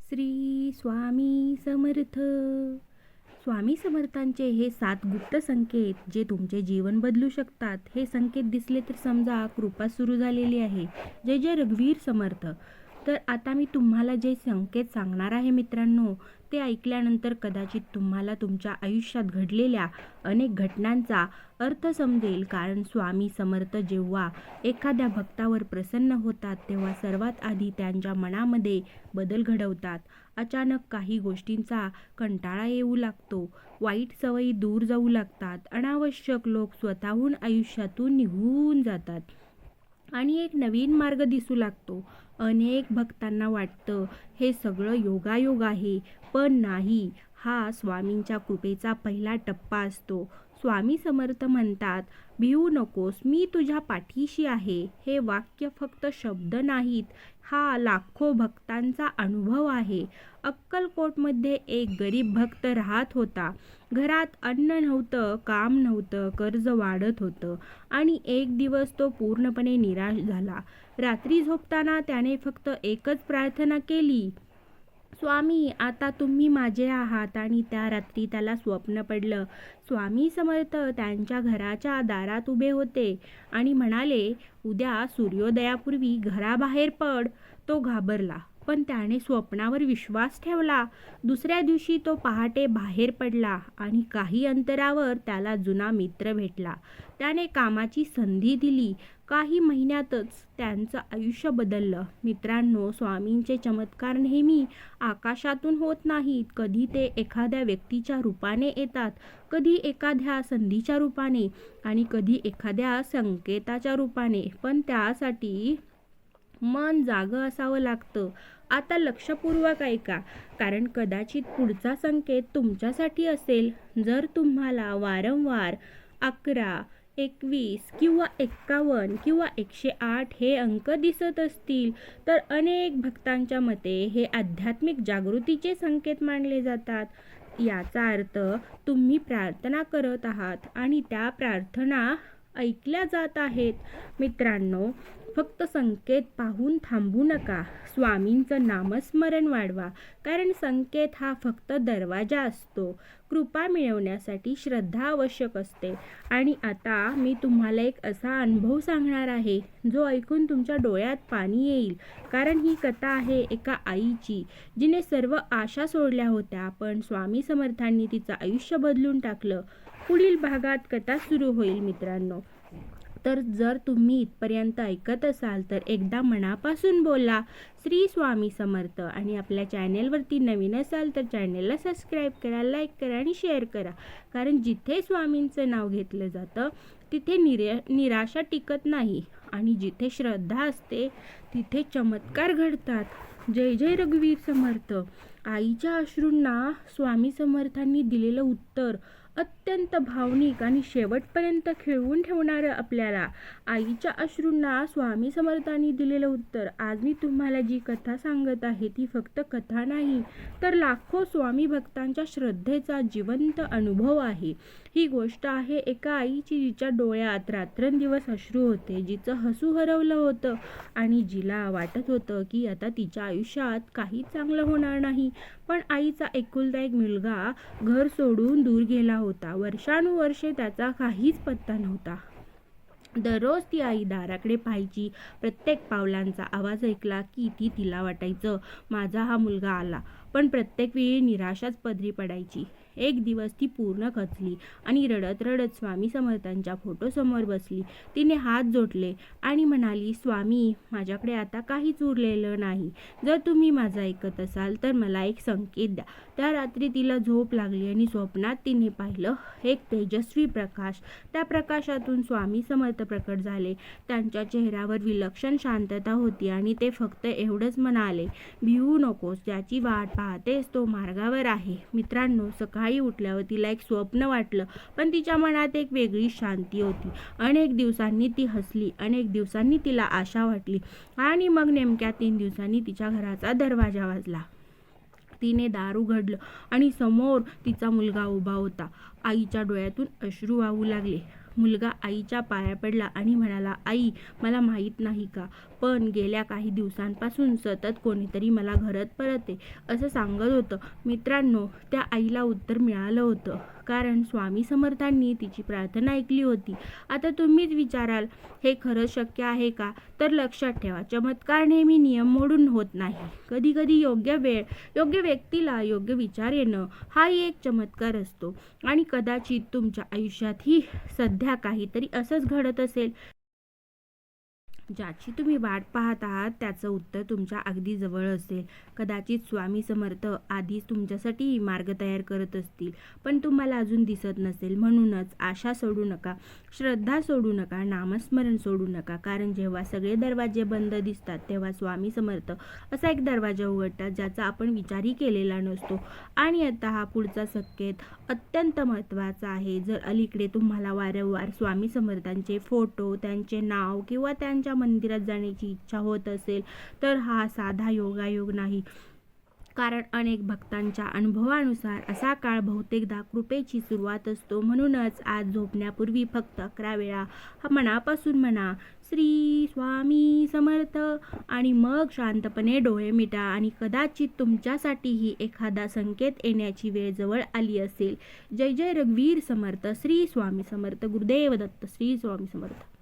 श्री स्वामी समर्थ. स्वामी समर्थांचे हे 7 गुप्त संकेत जे तुमचे जीवन बदलू शकतात. हे संकेत दिसले तर समजा कृपा सुरू झालेली आहे. जय जय रघुवीर समर्थ. तर आता मी तुम्हाला जे संकेत सांगणार आहे मित्रांनो, ते ऐकल्यानंतर कदाचित तुम्हाला तुमच्या आयुष्यात घडलेल्या अनेक घटनांचा अर्थ समजेल. कारण स्वामी समर्थ जेव्हा एखाद्या भक्तावर प्रसन्न होतात तेव्हा सर्वात आधी त्यांच्या मनामध्ये बदल घडवतात. अचानक काही गोष्टींचा कंटाळा येऊ लागतो, वाईट सवयी दूर जाऊ लागतात, अनावश्यक लोक स्वतःहून आयुष्यातून निघून जातात आणि एक नवीन मार्ग दिसू लागतो. अनेक भक्तांना वाटतं हे सगळं योगायोग आहे, पण नाही. हा स्वामींच्या कृपेचा पहिला टप्पा असतो. स्वामी समर्थ म्हणतात, भिवू नकोस, मी तुझ्या पाठीशी आहे. हे वाक्य फक्त शब्द नाहीत, हा लाखो भक्तांचा अनुभव आहे. अक्कलकोटमध्ये एक गरीब भक्त राहत होता. घरात अन्न नव्हतं, काम नव्हतं, कर्ज वाढत होतं आणि एक दिवस तो पूर्णपणे निराश झाला. रात्री झोपताना त्याने फक्त एकच प्रार्थना केली, स्वामी आता तुम्ही माझे आहात. आणि त्या रात्री त्याला स्वप्न पडलं. स्वामी समर्थ त्यांच्या घराच्या दारात उभे होते आणि म्हणाले, उद्या सूर्योदयापूर्वी घराबाहेर पड. तो घाबरला, पण त्याने स्वप्नावर विश्वास ठेवला. दुसऱ्या दिवशी तो पहाटे बाहेर पडला आणि काही अंतरावर त्याला जुना मित्र भेटला. त्याने कामाची संधी दिली. काही महिन्यातच त्यांचं आयुष्य बदललं. मित्रांनो, स्वामींचे चमत्कार नेहमी आकाशातून होत नाहीत. कधी ते एखाद्या व्यक्तीच्या रूपाने येतात, कधी एखाद्या संधीच्या रूपाने आणि कधी एखाद्या संकेताच्या रूपाने. पण त्यासाठी मन जागं असावं लागतं. आता लक्षपूर्वक ऐका, कारण कदाचित पुढचा संकेत तुमच्यासाठी असेल. जर तुम्हाला वारंवार 11, 21 किंवा 51 किंवा 108 हे अंक दिसत असतील तर अनेक भक्तांच्या मते हे आध्यात्मिक जागृतीचे संकेत मानले जातात. याचा अर्थ तुम्ही प्रार्थना करत आहात आणि त्या प्रार्थना ऐकल्या जात आहेत. मित्रांनो, फक्त संकेत पाहून थांबू नका. स्वामींचं नामस्मरण वाढवा, कारण संकेत हा फक्त दरवाजा असतो. कृपा मिळवण्यासाठी श्रद्धा आवश्यक असते. आणि आता मी तुम्हाला एक असा अनुभव सांगणार आहे जो ऐकून तुमच्या डोळ्यात पाणी येईल. कारण ही कथा आहे एका आईची, जिने सर्व आशा सोडल्या होत्या, पण स्वामी समर्थांनी तिचं आयुष्य बदलून टाकलं. पुढील भागात कथा सुरू होईल मित्रांनो. तर जर तुम्ही इथपर्यंत ऐकत असाल तर एकदा मनापासून बोला, श्री स्वामी समर्थ. आणि आपल्या चॅनेलवरती नवीन असाल तर चॅनेलला सबस्क्राईब करा, लाईक करा आणि शेअर करा. कारण जिथे स्वामींचं नाव घेतलं जातं तिथे निराशा टिकत नाही आणि जिथे श्रद्धा असते तिथे चमत्कार घडतात. जय जय रघुवीर समर्थ. आईच्या अश्रूंना स्वामी समर्थांनी दिलेलं उत्तर अत्यंत भावनिक आणि शेवटपर्यंत खिळवून ठेवणारं. आपल्याला आईच्या अश्रूंना स्वामी समर्थांनी दिलेलं उत्तर. आज मी तुम्हाला जी कथा सांगत आहे ती फक्त कथा नाही, तर लाखो स्वामी भक्तांच्या श्रद्धेचा जिवंत अनुभव आहे. ही गोष्ट आहे एका आईची जिच्या डोळ्यात रात्रंदिवस अश्रू होते, जिचं हसू हरवलं होतं आणि जिला वाटत होतं की आता तिच्या आयुष्यात काही चांगलं होणार नाही. पण आईचा एकुलता एक मुलगा घर सोडून दूर गेला होता. वर्षानुवर्षे त्याचा काहीच पत्ता नव्हता. दररोज ती आई दाराकडे पाहायची. प्रत्येक पावलांचा आवाज ऐकला की तिला वाटायचं, माझा हा मुलगा आला. पण प्रत्येक वेळी निराशाच पदरी पडायची. एक दिवस ती पूर्ण खचली आणि रडत रडत स्वामी समर्थांच्या फोटोसमोर बसली. तिने हात जोडले आणि म्हणाली, स्वामी, माझ्याकडे आता काहीच उरलेलं नाही. जर तुम्ही माझं ऐकत असाल तर मला एक संकेत द्या. त्या रात्री तिला झोप लागली आणि स्वप्नात तिने पाहिलं एक तेजस्वी प्रकाश. त्या प्रकाशातून स्वामी समर्थ प्रकट झाले. त्यांच्या चेहऱ्यावर विलक्षण शांतता होती आणि ते फक्त एवढंच म्हणाले, भिवू नकोस, ज्याची वाट पाहतेस तो मार्गावर आहे. मित्रांनो, सकाळी उठल्यावर तिला एक स्वप्न वाटलं, पण तिच्या मनात एक वेगळी शांती होती. अनेक दिवसांनी ती हसली, अनेक दिवसांनी तिला आशा वाटली आणि मग नेमक्या 3 दिवसांनी तिच्या घराचा दरवाजा वाजला. तिने दार उघडलं आणि समोर तिचा मुलगा उभा होता. आईच्या डोळ्यातून अश्रू वाहू लागले. मुलगा आईच्या पाया पडला आणि म्हणाला, आई, मला माहीत नाही का, पण गेल्या काही दिवसांपासून सतत कोणीतरी मला घरात परत ये असं सांगत होतं. मित्रांनो, त्या आईला उत्तर मिळालं होतं, कारण स्वामी समर्थांनी तिची प्रार्थना ऐकली होती. आता तुम्हीच विचाराल, हे खरंच शक्य आहे का? तर लक्षात ठेवा, चमत्कार नेहमी नियम मोडून होत नाही. कधी कधी योग्य वेळ, योग्य व्यक्तीला योग्य विचार येणं हाही एक चमत्कार असतो. आणि कदाचित तुमच्या आयुष्यातही सध्या काहीतरी असंच घडत असेल. ज्याची तुम्ही वाट पाहत आहात त्याचं उत्तर तुमच्या अगदी जवळ असेल. कदाचित स्वामी समर्थ आधीच तुमच्यासाठी मार्ग तयार करत असतील, पण तुम्हाला अजून दिसत नसेल. म्हणूनच आशा सोडू नका, श्रद्धा सोडू नका, नामस्मरण सोडू नका. कारण जेव्हा सगळे दरवाजे बंद दिसतात तेव्हा स्वामी समर्थ असा एक दरवाजा उघडतात ज्याचा आपण विचारही केलेला नसतो. आणि आता हा पुढचा संकेत अत्यंत महत्त्वाचा आहे. जर अलीकडे तुम्हाला वारंवार स्वामी समर्थांचे फोटो, त्यांचे नाव किंवा त्यांच्या मंदिरात जाण्याची इच्छा होत असेल, तर हा साधा योगायोग नाही. कारण अनेक भक्तांच्या अनुभवानुसार असा काळ बहुतेकदा कृपेची सुरुवात असतो. म्हणूनच आज झोपण्यापूर्वी फक्त 11 वेळा मनापासून म्हणा, श्री स्वामी समर्थ, आणि मग शांतपणे डोळे मिटा. आणि कदाचित तुमच्यासाठीही एखादा संकेत येण्याची वेळ जवळ आली असेल. जय जय रघुवीर समर्थ. श्री स्वामी समर्थ. गुरुदेव दत्त. श्री स्वामी समर्थ.